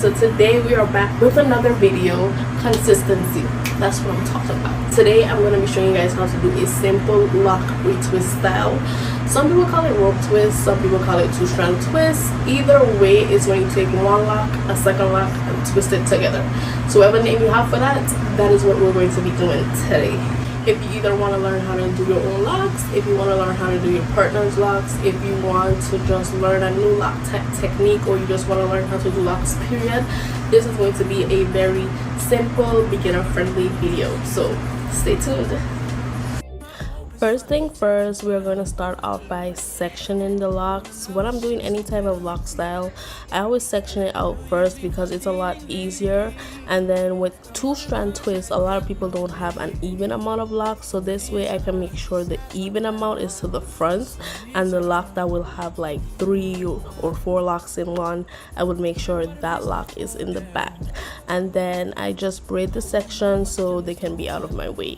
So today we are back with another video. Consistency, that's what I'm talking about. Today I'm going to be showing you guys how to do a simple lock retwist style. Some people call it rope twist, some people call it two-strand twist. Either way, it's when you take one lock, a second lock, and twist it together. So whatever name you have for that, that is what we're going to be doing today. If you either want to learn how to do your own locks, if you want to learn how to do your partner's locks, if you want to just learn a new lock technique, or you just want to learn how to do locks period, this is going to be a very simple, beginner-friendly video. So stay tuned. First thing first, we're going to start off by sectioning the locks. When I'm doing any type of lock style, I always section it out first because it's a lot easier. And then with two-strand twists, a lot of people don't have an even amount of locks, so this way I can make sure the even amount is to the front, and the lock that will have like 3 or 4 locks in one, I would make sure that lock is in the back. And then I just braid the section so they can be out of my way.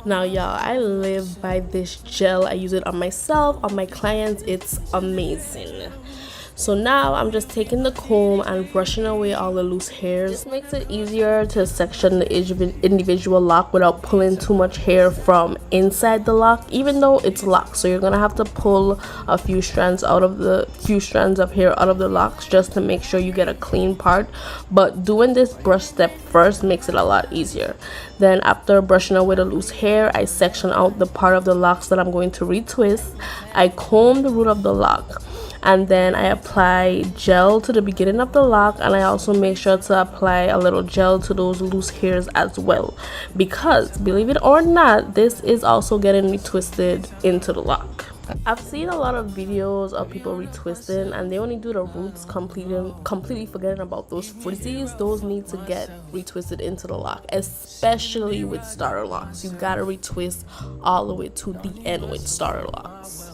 Now y'all, I live by this gel. I use it on myself, on my clients. It's amazing. So now I'm just taking the comb and brushing away all the loose hairs. This makes it easier to section the individual lock without pulling too much hair from inside the lock, even though it's locked. So you're gonna have to pull a few strands of hair out of the locks just to make sure you get a clean part. But doing this brush step first makes it a lot easier. Then after brushing away the loose hair, I section out the part of the locks that I'm going to retwist. I comb the root of the lock, and then I apply gel to the beginning of the lock, and I also make sure to apply a little gel to those loose hairs as well, because believe it or not, this is also getting retwisted into the lock. I've seen a lot of videos of people retwisting and they only do the roots, completely forgetting about those frizzies. Those need to get retwisted into the lock, especially with starter locks. You gotta retwist all the way to the end with starter locks.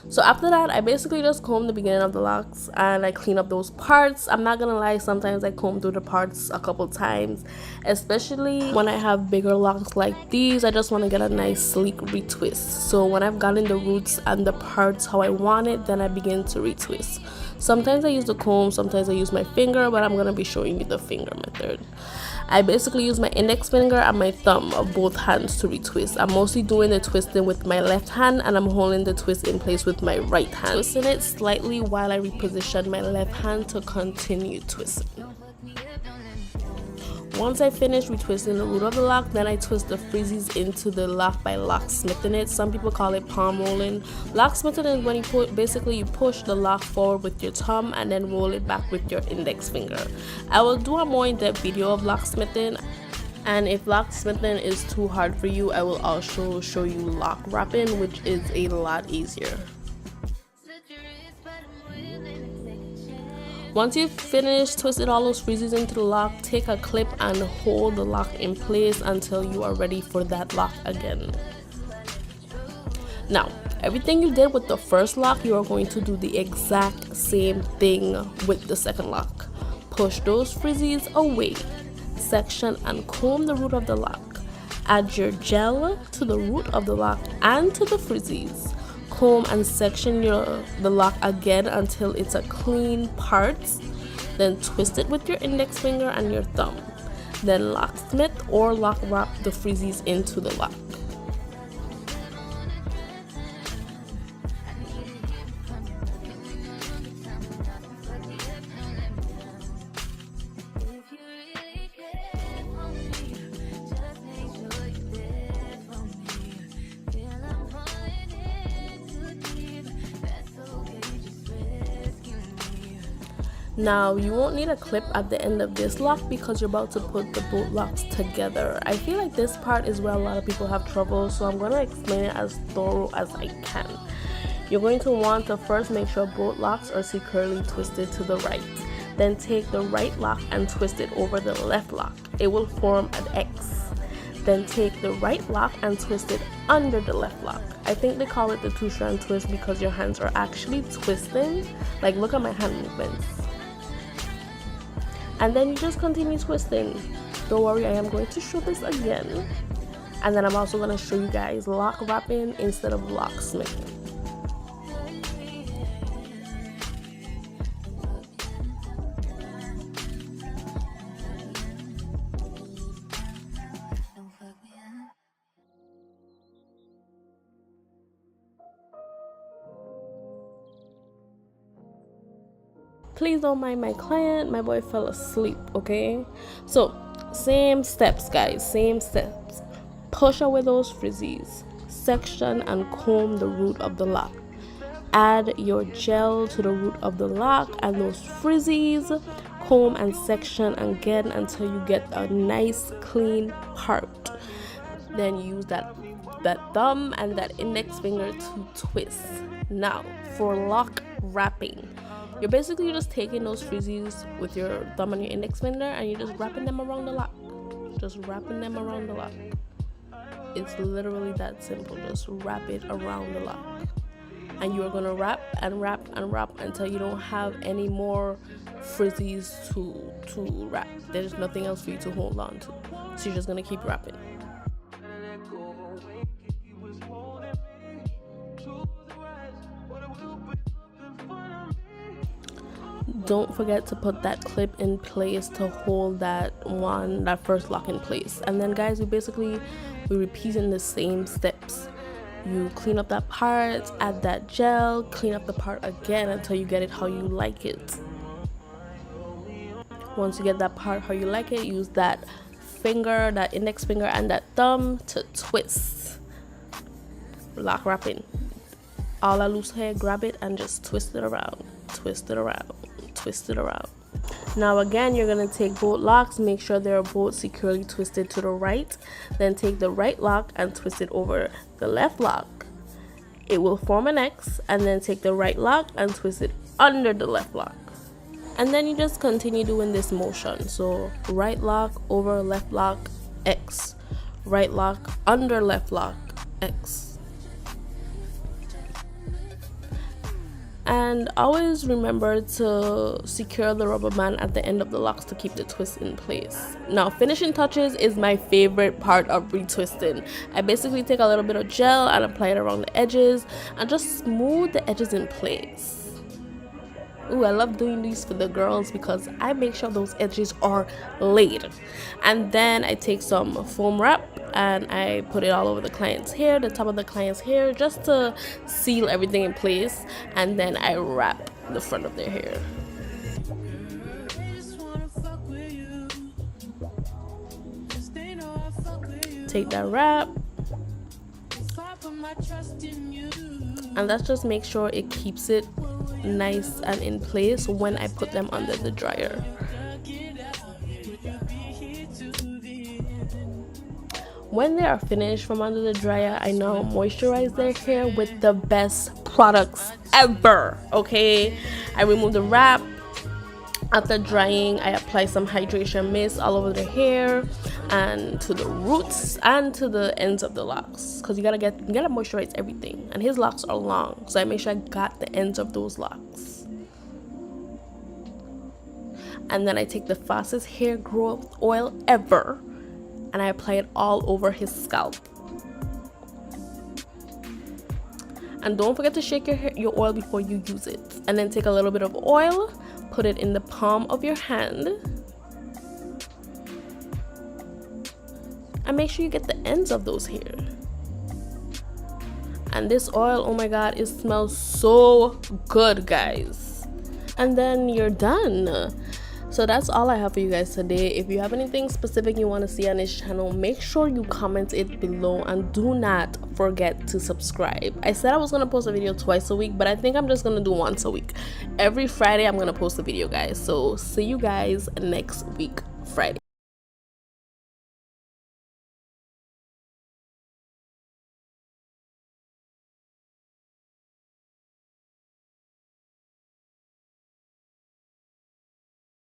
So after that, I basically just comb the beginning of the locks and I clean up those parts. I'm not gonna lie, sometimes I comb through the parts a couple times, especially when I have bigger locks like these. I just want to get a nice sleek retwist. So when I've gotten the roots and the parts how I want it, then I begin to retwist. Sometimes I use the comb, sometimes I use my finger, but I'm gonna be showing you the finger method. I basically use my index finger and my thumb of both hands to retwist. I'm mostly doing the twisting with my left hand, and I'm holding the twist in place with my right hand, twisting it slightly while I reposition my left hand to continue twisting. Once I finish retwisting the root of the lock, then I twist the frizzies into the lock by locksmithing it. Some people call it palm rolling. Locksmithing is when you push the lock forward with your thumb and then roll it back with your index finger. I will do a more in-depth video of locksmithing, and if locksmithing is too hard for you, I will also show you lock wrapping, which is a lot easier. Once you've finished twisting all those frizzies into the lock, take a clip and hold the lock in place until you are ready for that lock again. Now, everything you did with the first lock, you are going to do the exact same thing with the second lock. Push those frizzies away, section and comb the root of the lock. Add your gel to the root of the lock and to the frizzies. Comb and section the lock again until it's a clean part. Then twist it with your index finger and your thumb. Then locksmith or lock wrap the frizzies into the lock. Now, you won't need a clip at the end of this lock because you're about to put the both locks together. I feel like this part is where a lot of people have trouble, so I'm going to explain it as thorough as I can. You're going to want to first make sure both locks are securely twisted to the right. Then take the right lock and twist it over the left lock. It will form an X. Then take the right lock and twist it under the left lock. I think they call it the two-strand twist because your hands are actually twisting. Like, look at my hand movements. And then you just continue twisting. Don't worry, I am going to show this again. And then I'm also going to show you guys lock wrapping instead of locksmithing. Please don't mind my client, my boy fell asleep. Okay, so same steps, guys, same steps. Push away those frizzies, section and comb the root of the lock. Add your gel to the root of the lock and those frizzies. Comb and section again until you get a nice clean part. Then use that thumb and that index finger to twist. Now for lock wrapping, you're basically just taking those frizzies with your thumb and your index finger and you're just wrapping them around the lock. Just wrapping them around the lock. It's literally that simple. Just wrap it around the lock. And you're gonna wrap and wrap and wrap until you don't have any more frizzies to wrap. There's nothing else for you to hold on to. So you're just gonna keep wrapping. Don't forget to put that clip in place to hold that first lock in place. And then guys, we're repeating the same steps. You clean up that part, add that gel, clean up the part again until you get it how you like it. Once you get that part how you like it, use that finger, that index finger and that thumb to twist. Lock wrapping. All that loose hair, grab it and just twist it around, twist it around, twist it around. Now again, you're going to take both locks, make sure they're both securely twisted to the right. Then take the right lock and twist it over the left lock. It will form an X, and then take the right lock and twist it under the left lock. And then you just continue doing this motion. So right lock over left lock, X. Right lock under left lock, X. And always remember to secure the rubber band at the end of the locks to keep the twist in place. Now, finishing touches is my favorite part of retwisting. I basically take a little bit of gel and apply it around the edges and just smooth the edges in place. Ooh, I love doing these for the girls because I make sure those edges are laid. And then I take some foam wrap and I put it all over the client's hair, the top of the client's hair, just to seal everything in place. And then I wrap the front of their hair. Take that wrap. And let's just make sure it keeps it nice and in place when I put them under the dryer. When they are finished from under the dryer, I now moisturize their hair with the best products ever. Okay, I remove the wrap. After drying, I apply some hydration mist all over the hair and to the roots and to the ends of the locks, because you gotta moisturize everything. And his locks are long, so I make sure I got the ends of those locks. And then I take the fastest hair growth oil ever and I apply it all over his scalp. And don't forget to shake your oil before you use it. And then take a little bit of oil, put it in the palm of your hand, and make sure you get the ends of those hair. And this oil, oh my god, it smells so good, guys. And then you're done. So that's all I have for you guys today. If you have anything specific you want to see on this channel, make sure you comment it below and do not forget to subscribe. I said I was going to post a video twice a week, but I think I'm just going to do once a week. Every Friday I'm going to post a video, guys. So see you guys next week.